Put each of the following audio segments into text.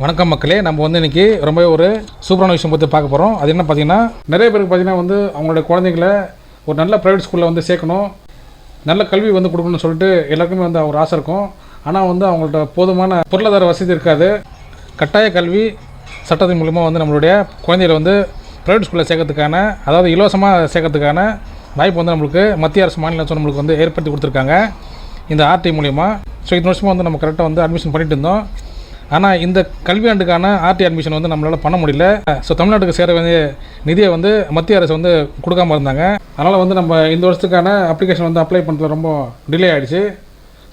வணக்கம் மக்களே, நம்ம வந்து இன்றைக்கி ரொம்ப ஒரு சூப்பரான விஷயம் பற்றி பார்க்க போகிறோம். அது என்ன பார்த்தீங்கன்னா, நிறைய பேருக்கு பார்த்தீங்கன்னா வந்து அவங்களோட குழந்தைங்களை ஒரு நல்ல ப்ரைவேட் ஸ்கூலில் வந்து சேர்க்கணும், நல்ல கல்வி வந்து கொடுக்கணும்னு சொல்லிட்டு எல்லாருக்குமே வந்து ஒரு ஆசை இருக்கும். ஆனால் வந்து அவங்கள்ட்ட போதுமான பொருளாதார வசதி இருக்காது. கட்டாய கல்வி சட்டத்தின் மூலமாக வந்து நம்மளுடைய குழந்தைகளை வந்து ப்ரைவேட் ஸ்கூலில் சேர்க்கறதுக்கான, அதாவது இலவசமாக சேர்க்கறதுக்கான வாய்ப்பு வந்து நம்மளுக்கு மத்திய அரசு மாநில அரசு நம்மளுக்கு வந்து ஏற்படுத்தி கொடுத்துருக்காங்க இந்த ஆர்டி மூலிமா. ஸோ இந்த வருஷமாக வந்து நம்ம கரெக்டாக வந்து அட்மிஷன் பண்ணிட்டு இருந்தோம். ஆனால் இந்த கல்வியாண்டுக்கான ஆர்டி அட்மிஷன் வந்து நம்மளால் பண்ண முடியல. ஸோ தமிழ்நாட்டுக்கு சேர வேண்டிய நிதியை வந்து மத்திய அரசு வந்து கொடுக்காமல் இருந்தாங்க. அதனால் வந்து நம்ம இந்த வருஷத்துக்கான அப்ளிகேஷன் வந்து அப்ளை பண்ணுறது ரொம்ப டிலே ஆகிடுச்சு.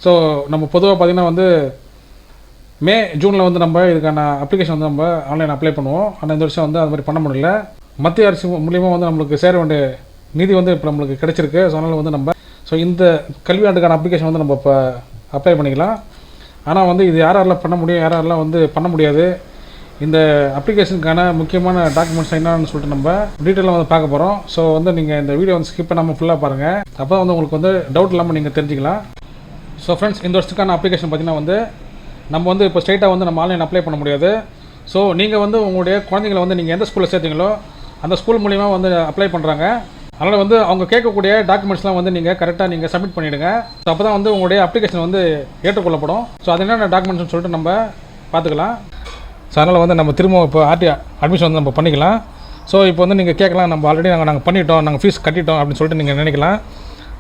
ஸோ நம்ம பொதுவாக பார்த்திங்கன்னா வந்து மே ஜூனில் வந்து நம்ம இதுக்கான அப்ளிகேஷன் வந்து நம்ம ஆன்லைன் அப்ளை பண்ணுவோம். ஆனால் இந்த வருஷம் வந்து அது மாதிரி பண்ண முடியல. மத்திய அரசு மூலியமாக வந்து நம்மளுக்கு சேர வேண்டிய நிதி வந்து இப்போ நம்மளுக்கு கிடைச்சிருக்கு. ஸோ அதனால் வந்து நம்ம இந்த கல்வியாண்டுக்கான அப்ளிகேஷன் வந்து நம்ம இப்போ அப்ளை பண்ணிக்கலாம். ஆனால் வந்து இது யாரெல்லாம் பண்ண முடியும், யாரெல்லாம் வந்து பண்ண முடியாது, இந்த அப்ளிகேஷனுக்கான முக்கியமான டாக்குமெண்ட்ஸ் என்னன்னு சொல்லிட்டு நம்ம டீட்டெயிலாக வந்து பார்க்க போகிறோம். ஸோ வந்து நீங்கள் இந்த வீடியோ வந்து ஸ்கிப் பண்ணாமல் ஃபுல்லாக பாருங்கள். அப்போ தான் வந்து உங்களுக்கு வந்து டவுட் இல்லாமல் நீங்கள் தெரிஞ்சிக்கலாம். ஸோ ஃப்ரெண்ட்ஸ், இந்த வருஷத்துக்கான அப்ளிகேஷன் பார்த்திங்கன்னா வந்து நம்ம வந்து இப்போ ஸ்ட்ரைட்டாக வந்து நம்ம ஆன்லைன் அப்ளை பண்ண முடியாது. ஸோ நீங்கள் வந்து உங்களுடைய குழந்தைங்களை வந்து நீங்கள் எந்த ஸ்கூலில் சேர்த்தீங்களோ அந்த ஸ்கூல் மூலிமா வந்து அப்ளை பண்ணுறாங்க. அதனால் வந்து அவங்க கேட்கக்கூடிய டாக்குமெண்ட்ஸ்லாம் வந்து நீங்கள் கரெக்டாக நீங்கள் சப்மிட் பண்ணிவிடுங்க. ஸோ அப்போ தான் வந்து உங்களுடைய அப்ளிகேஷன் வந்து ஏற்றுக்கொள்ளப்படும். ஸோ அது என்னென்ன டாக்குமெண்ட்ஸ்னு சொல்லிட்டு நம்ம பார்த்துக்கலாம். ஸோ அதனால் வந்து நம்ம திரும்ப இப்போ ஆர்டி அட்மிஷன் வந்து நம்ம பண்ணிக்கலாம். ஸோ இப்போ வந்து நீங்கள் கேட்கலாம், நம்ம ஆல்ரெடி நாங்கள் பண்ணிட்டோம், நாங்கள் ஃபீஸ் கட்டிட்டோம் அப்படின்னு சொல்லிட்டு நீங்கள் நினைக்கலாம்.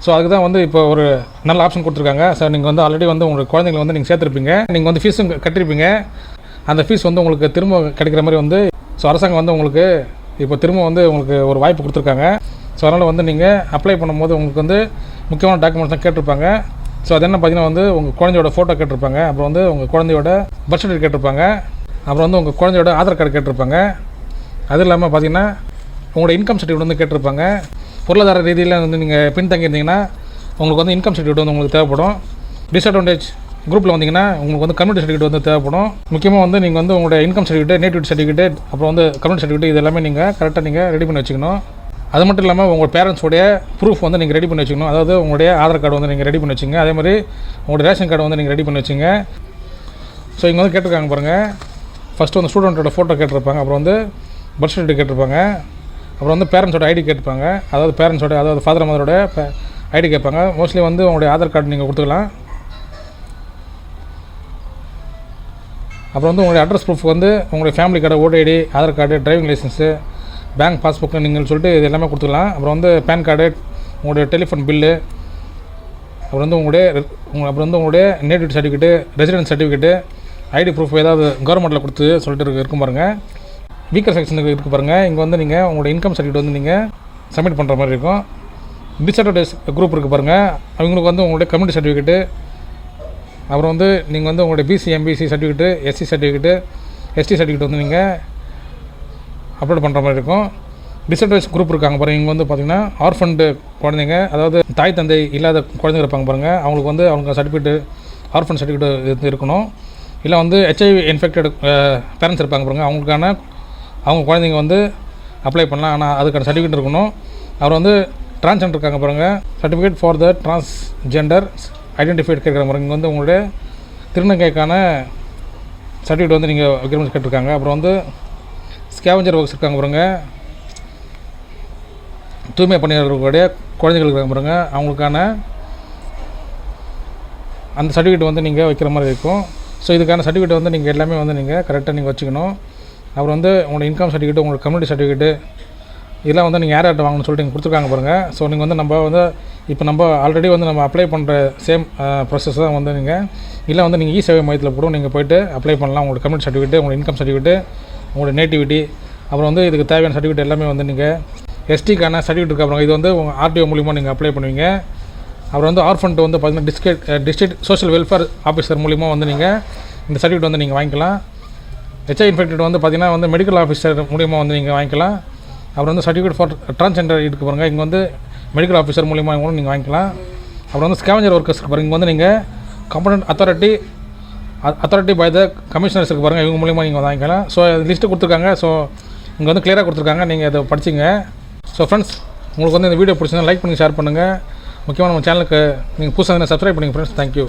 ஸோ அதுக்கு தான் வந்து இப்போ ஒரு நல்ல ஆப்ஷன் கொடுத்துருக்காங்க. சார், நீங்கள் வந்து ஆல்ரெடி வந்து உங்கள் குழந்தைங்களை வந்து நீங்கள் சேர்த்துருப்பீங்க, நீங்கள் வந்து ஃபீஸும் கட்டிருப்பீங்க. அந்த ஃபீஸ் வந்து உங்களுக்கு திரும்ப கிடைக்கிற மாதிரி வந்து அரசாங்கம் வந்து உங்களுக்கு இப்போ திரும்ப வந்து உங்களுக்கு ஒரு வாய்ப்பு கொடுத்துருக்காங்க. ஸோ அதனால் வந்து நீங்கள் அப்ளை பண்ணும்போது உங்களுக்கு வந்து முக்கியமான டாக்குமெண்ட்ஸ் தான் கேட்டிருப்பாங்க. ஸோ அது என்ன பார்த்தீங்கன்னா வந்து உங்கள் குழந்தையோட ஃபோட்டோ கேட்டிருப்பாங்க, அப்புறம் வந்து உங்கள் குழந்தையோட பர்த் சர்டிஃபிகேட் கேட்டிருப்பாங்க, அப்புறம் வந்து உங்கள் குழந்தையோட ஆதார் கார்டு கேட்டிருப்பாங்க. அது இல்லாமல் பார்த்தீங்கன்னா உங்களோட இன்கம் சர்டிஃபிகேட் வந்து கேட்டிருப்பாங்க. பொருளாதார ரீதியில் வந்து நீங்கள் பின்தங்கியிருந்தீங்கன்னா உங்களுக்கு வந்து இன்கம் சர்டிஃபிகேட் வந்து உங்களுக்கு தேவைப்படும். டிஸ்அட்வான்டேஜ் குரூப்பில் வந்தீங்கன்னா உங்களுக்கு வந்து கம்யூனிட்டி சர்டிஃபிகேட் வந்து தேவைப்படும். முக்கியமாக வந்து நீங்கள் வந்து உங்களோட இன்கம் சர்டிஃபிகேட், நேட்டிவிட்டி சர்டிஃபிகேட், அப்புறம் வந்து கம்யூனிட்டி சர்டிஃபிகேட் இது எல்லாமே நீங்கள் கரெக்டாக நீங்கள் ரெடி பண்ணி வச்சுக்கணும். அது மட்டும் இல்லாமல் உங்கள் பேரண்ட்ஸோடைய ப்ரூஃப் வந்து நீங்கள் ரெடி பண்ணி வச்சுக்கணும். அதாவது உங்களுடைய ஆதார் கார்டு வந்து நீங்கள் ரெடி பண்ணி வச்சுங்க. அதே மாதிரி உங்களுடைய ரேஷன் கார்டு வந்து நீங்கள் ரெடி பண்ணி வச்சுங்க. ஸோ இங்கே வந்து கேட்டிருக்காங்க பாருங்கள். ஃபஸ்ட்டு வந்து ஸ்டூடெண்ட்டோட ஃபோட்டோ கேட்டிருப்பாங்க, அப்புறம் வந்து பர்த் சர்டிஃபிகேட் கேட்டிருப்பாங்க, அப்புறம் வந்து பேரண்ட்ஸோட ஐடி கேட்டிருப்பாங்க. அதாவது ஃபாதர் மதரோட ஐடி கேட்பாங்க. மோஸ்ட்லி வந்து உங்களுடைய ஆதார் கார்டு நீங்கள் கொடுத்துக்கலாம். அப்புறம் வந்து உங்களுடைய அட்ரஸ் ப்ரூஃப் வந்து உங்களுடைய family card, voter ID, Aadhaar card, driving licence, bank passbook நீங்கள் சொல்லிட்டு இது எல்லாமே கொடுத்துக்கலாம். அப்புறம் வந்து பேன் கார்டு, உங்களுடைய டெலிஃபோன் பில்லு, அப்புறம் வந்து உங்களுடைய nativity certificate, residence certificate, ID proof ஏதாவது கவர்மெண்ட்டில் கொடுத்து சொல்லிட்டு இருக்கும் பாருங்கள். வீக்கர் செக்ஷனுக்கு இருக்குது பாருங்கள். இங்கே வந்து நீங்கள் உங்களுடைய இன்கம் சர்டிஃபிகேட் வந்து நீங்கள் சப்மிட் பண்ணுற மாதிரி இருக்கும். டிஸ்அட்வான்டேஜ் குரூப் இருக்குது பாருங்கள். அவங்களுக்கு வந்து உங்களுடைய கம்யூனிட்டி சர்டிஃபிகேட்டு, அப்புறம் வந்து நீங்கள் வந்து உங்களுடைய BC, MBC certificate, SC certificate, ST certificate வந்து நீங்கள் அப்லோட் பண்ணுற மாதிரி இருக்கும். டிஸ்அட்வான்டேஜ் குரூப் இருக்காங்க பாருங்கள். இங்கே வந்து பார்த்திங்கன்னா ஆர்ஃபண்டு குழந்தைங்க, அதாவது தாய் தந்தை இல்லாத குழந்தைங்க இருப்பாங்க பாருங்கள். அவங்களுக்கு வந்து அவங்க சர்டிஃபிகேட்டு, ஆர்ஃபன் சர்டிஃபிகேட் இருக்கணும். இல்லை வந்து HIV இன்ஃபெக்டட் பேரண்ட்ஸ் இருப்பாங்க பாருங்கள். அவங்க குழந்தைங்க வந்து அப்ளை பண்ணலாம். ஆனால் அதுக்கான சர்டிஃபிகேட் இருக்கணும். அவர் வந்து டிரான்ஸ்ஜெண்டர் இருக்காங்க பாருங்கள். Certificate for the transgender identified கேட்குற பாருங்கள். இங்கே வந்து உங்களுடைய திருநங்கைக்கான சர்டிஃபிகேட் வந்து நீங்கள் வைக்கிற மாதிரி கேட்டிருக்காங்க. அப்புறம் வந்து ஸ்கேவஞ்சர் ஒர்க்ஸ் இருக்காங்க பாருங்க. தூய்மை பணியாளர்களுடைய குழந்தைகள் இருக்காங்க பாருங்க. அவங்களுக்கான அந்த சர்டிஃபிகேட் வந்து நீங்கள் வைக்கிற மாதிரி இருக்கும். ஸோ இதுக்கான சர்டிஃபிகேட் வந்து நீங்கள் எல்லாமே வந்து நீங்கள் கரெக்டாக நீங்கள் வச்சுக்கணும். அப்புறம் வந்து உங்களோட இன்கம் சர்டிஃபிகேட், உங்களோட கம்யூனிட்டி சர்டிஃபிகேட்டு இதெல்லாம் வந்து நீங்கள் யார்கிட்ட வாங்கணும்னு சொல்லிட்டு நீங்கள் கொடுத்துருக்காங்க பாருங்கள். ஸோ நீங்கள் வந்து நம்ம வந்து இப்போ நம்ம ஆல்ரெடி வந்து நம்ம அப்ளை பண்ணுற சேம் ப்ராசஸ் தான் வந்து நீங்கள் இல்லை வந்து நீங்கள் சேவை மையத்தில் கூட நீங்கள் போய்ட்டு அப்ளை பண்ணலாம். உங்களோட கம்யூனிட்டி சர்டிஃபிகேட்டு, உங்களோட இன்கம் சர்டிஃபிகேட்டு, உங்களோட நேட்டிவிட்டி, அப்புறம் வந்து இதுக்கு தேவையான சர்டிஃபிகேட் எல்லாமே வந்து நீங்கள் எஸ்டிக்கான சர்டிஃபிகேட் இருக்குது. அப்புறம் இது வந்து உங்கள் ஆர்டிஓ மூலிமா நீங்கள் அப்ளை பண்ணுவீங்க. அப்புறம் வந்து ஆர்ஃபண்ட் வந்து பார்த்திங்கன்னா டிஸ்ட்ரிக்ட் சோஷியல் வெல்ஃபேர் ஆஃபீஸர் மூலிமா வந்து நீங்கள் இந்த சர்டிஃபிகேட் வந்து நீங்கள் வாங்கிக்கலாம். HIV இன்ஃபெக்டட் வந்து பார்த்திங்கன்னா வந்து மெடிக்கல் ஆஃபீஸர் மூலிமா வந்து நீங்கள் வாங்கிக்கலாம். அப்புறம் வந்து சர்டிஃபிகேட் ஃபார் டிரான்ஸ்ஜெண்டர் இருக்குது பாருங்கள். இங்கே வந்து மெடிக்கல் ஆஃபீஸர் மூலிமா கூட நீங்கள் வாங்கிக்கலாம். அப்புறம் வந்து ஸ்கேவஞ்சர் ஒர்க்கர்ஸ் பாருங்கள். இங்கே வந்து நீங்கள் competent authority by the commissioners இருக்குது பாருங்கள். இவங்க மூலிமா நீங்கள் வாங்கிக்கலாம். ஸோ லிஸ்ட்டு கொடுத்துருக்காங்க. ஸோ இங்கே வந்து கிளியராக கொடுத்துருக்காங்க. நீங்கள் அதை படிச்சிங்க. ஸோ ஃப்ரெண்ட்ஸ், உங்களுக்கு வந்து இந்த வீடியோ பிடிச்சிருந்தா லைக் பண்ணி ஷேர் பண்ணுங்கள். முக்கியமாக நம்ம சேனலுக்கு நீங்கள் புதுசாக சப்ஸ்கிரைப் பண்ணுங்கள் ஃப்ரெண்ட்ஸ். தேங்க்யூ.